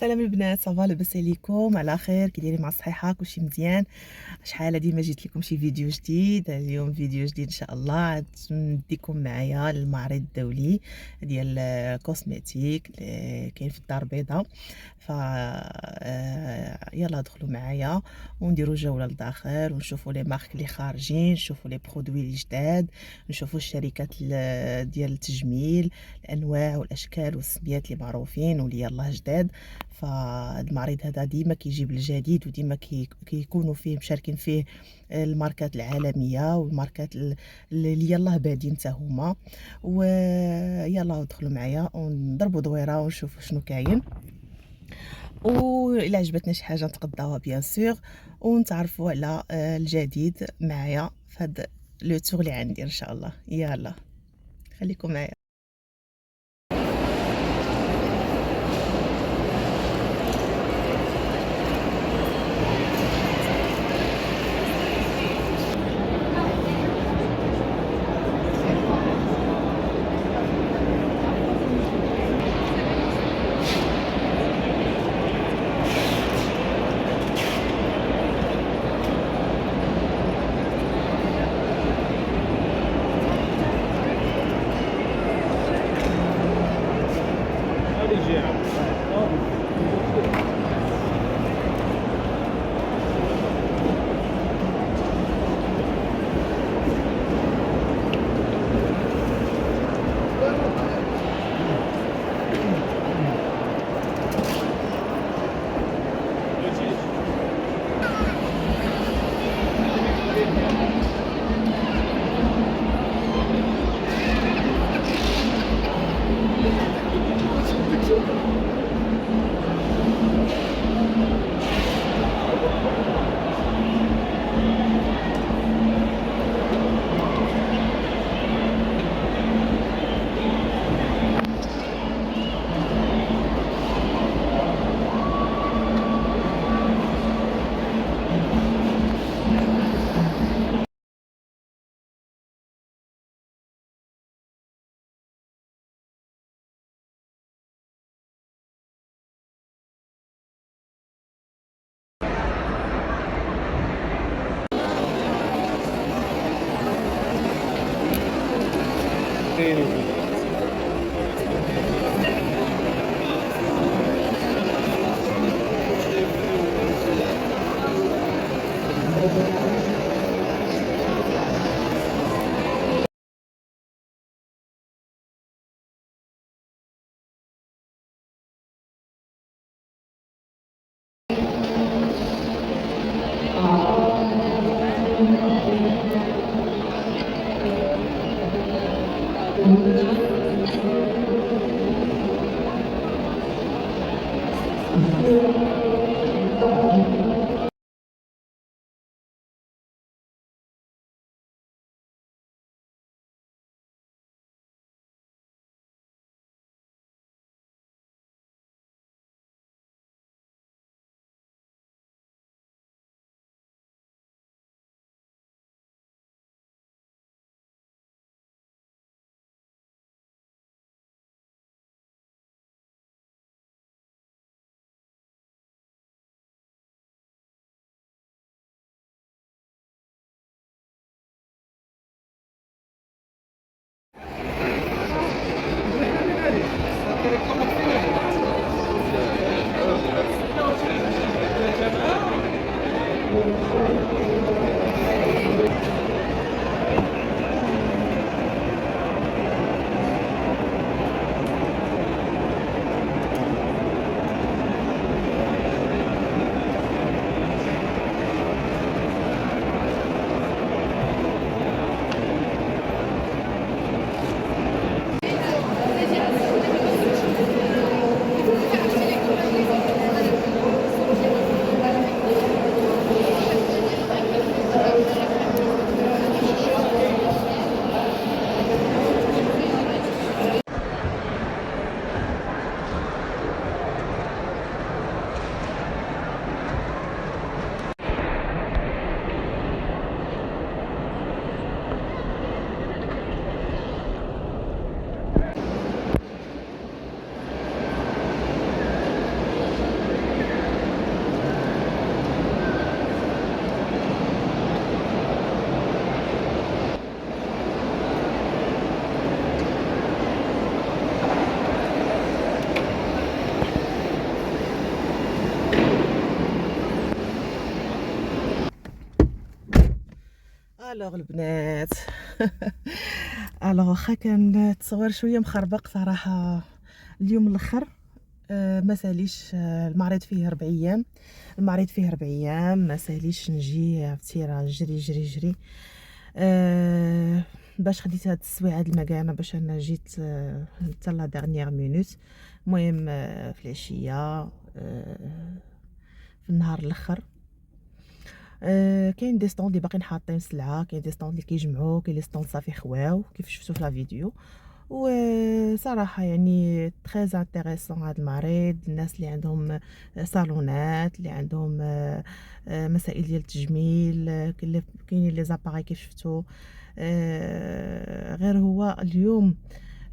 سلام البنات، صافا لاباس عليكم؟ على خير؟ كي دايرين مع الصحيحه؟ كلشي مزيان؟ شحال هادي ما جيت لكم شي فيديو جديد. اليوم فيديو جديد ان شاء الله، نديكم معايا للمعرض الدولي ديال كوسميتيك اللي كاين في الدار البيضاء. ف يلا دخلوا معايا ونديروا جوله لداخل ونشوفوا لي مارك اللي خارجين، نشوفوا لي برودوي الجداد، نشوفوا الشركات ديال التجميل، الانواع والاشكال والسميات اللي معروفين واللي يلاه جداد. فالمعرض هذا ديما كيجيب الجديد، وديما كيكونوا فيه مشاركين فيه الماركات العالميه والماركات اللي يلاه بادين حتى هما. ويلا دخلوا معايا ونضربوا دويره ونشوفوا شنو كاين، وإلا عجبتنا شي حاجة نتقداوها بيان سور، ونتعرفوا على الجديد معايا في هاد لو تور اللي غندير إن شاء الله. يلا خليكم معايا. الوغ البنات. الوغ واخا كان التصوير شويه مخربق صراحه اليوم الاخر. ما ساليش. المعرض فيه 4 ايام. ما ساليش نجي عرفتي راه جري جري جري. باش خديت هاد السويعه هاد المكانه باش انا جيت حتى لا ديرنيير مينوت. المهم في العشيه في النهار الاخر كاين دي ستوند اللي باقيين حاطين سلعه، كاين دي ستوند اللي كيجمعوا، كاين لي ستوند صافي خواو كيف شفتوا في لا فيديو. وصراحه يعني تري انتريسون هذا المعرض. الناس اللي عندهم صالونات، اللي عندهم مسائل ديال التجميل، كاينين لي زاباري كيف شفتوا. غير هو اليوم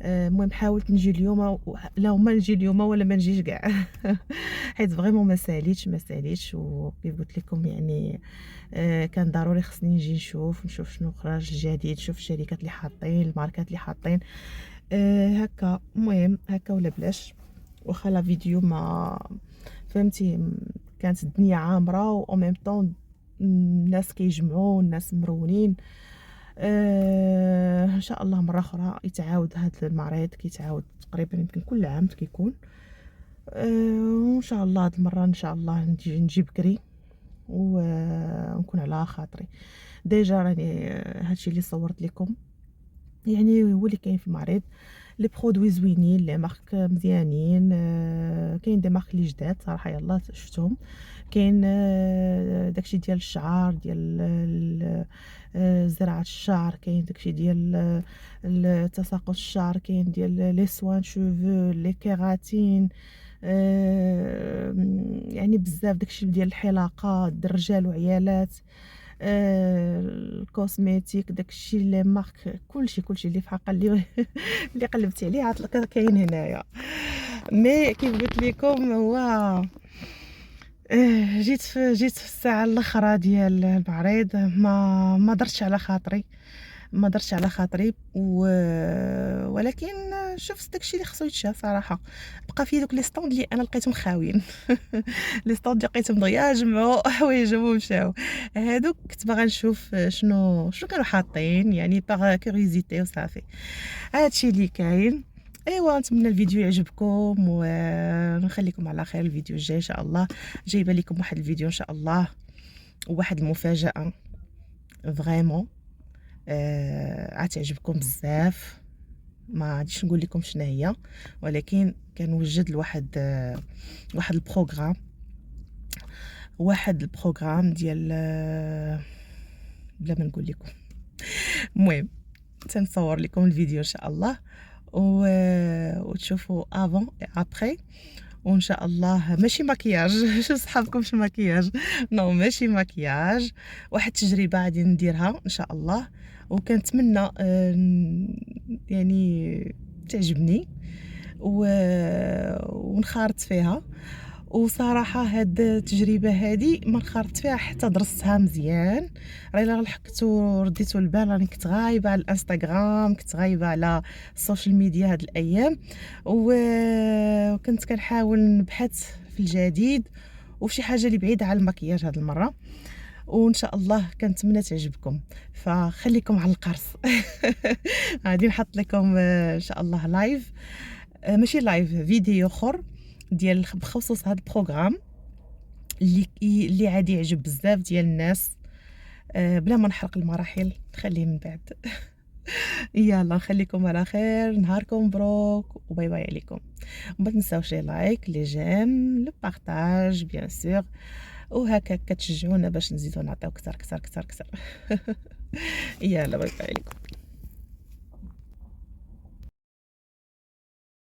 المهم حاولت نجي اليوم، لا ما نجي اليوم ولا ما نجيش كاع. حيت فريمون ما ساليتش وكيف قلت لكم يعني كان ضروري خصني نجي نشوف شنو خرج جديد، نشوف الشركات اللي حاطين، الماركات اللي حاطين هكا. المهم هكا ولا بلاش، واخا لا فيديو ما فهمتي كانت الدنيا عامره و ميم طون الناس كيجمعوا، الناس مرونين. ان شاء الله مره اخرى يتعاود هذا المعرض، كيتعاود تقريبا يمكن كل عام كيكون. وان شاء الله هاد المره ان شاء الله نجي بكري ونكون على خاطري. ديجا راني هادشي اللي صورت لكم يعني هو اللي كاين في المعرض. لي برودوي زوينين، لي مارك مزيانين. كاين دي مارك لي جداد صراحه يلا شفتهم. كاين داكشي ديال الشعر، ديال زراعه الشعر، كاين داكشي ديال تساقط الشعر، كاين ديال لي سوان شوفو، لي كيراتين. يعني بزاف داكشي ديال الحلاقه الرجال وعيالات. الكوسميتيك داكشي لي مارك كلشي اللي في حق اللي اللي قلبتي عليه عاد كاين هنايا. مي كيف قلت لكم هو جيت في الساعه الاخرى ديال المعرض ما درتش على خاطري، ولكن شفت داكشي اللي خصو يتشاف صراحه. بقى في دوك لي ستوند اللي انا لقيتهم خاويين. لي ستوند اللي لقيتهم دغيا جمعوا حوايجهم ومشاو. هادوك كنت باغا نشوف شنو كانوا حاطين يعني باغ كوريوزيتي وصافي. هادشي اللي كاين. ايوا نتمنى الفيديو يعجبكم ونخليكم على خير. الفيديو الجاي ان شاء الله جايبه لكم واحد الفيديو ان شاء الله وواحد المفاجاه فريمون عتعجبكم بزاف. ما غاديش نقول لكم شنو هي، ولكن كنوجد لواحد واحد البروغرام ديال بلا ما نقول لكم. المهم تنصور لكم الفيديو ان شاء الله وتشوفوا افون ابري. وان شاء الله ماشي مكياج. شو صحابكم شو مكياج؟ نو ماشي مكياج، واحد التجربه غادي نديرها ان شاء الله وكنتمنى يعني تعجبني ونخارط فيها. وصراحه هاد التجربه هادي ما انخرطت فيها حتى درستها مزيان. راه الا لحقت ورديتو البال راني كنت غايبه على الانستغرام، كنت غايبه على السوشيال ميديا هاد الايام وكنت كنحاول نبحث في الجديد وفي شي حاجه اللي بعيده على المكياج هاد المره. وان شاء الله كنتمنى تعجبكم، فخليكم على القرص. غادي نحط لكم ان شاء الله لايف، ماشي لايف، فيديو اخر ديال بخصوص هذا البروغرام اللي عادي يعجب بزاف ديال الناس. بلا ما نحرق المراحل نخليه من بعد. يلا نخليكم على خير، نهاركم مبروك وباي باي عليكم. وما تنساوش لي لايك، لي جيم، لو بارطاج بيان سور، وهكا كتشجعونا باش نزيدو نعطيو كتر كتر كتر كتر. يلا باي باي عليكم.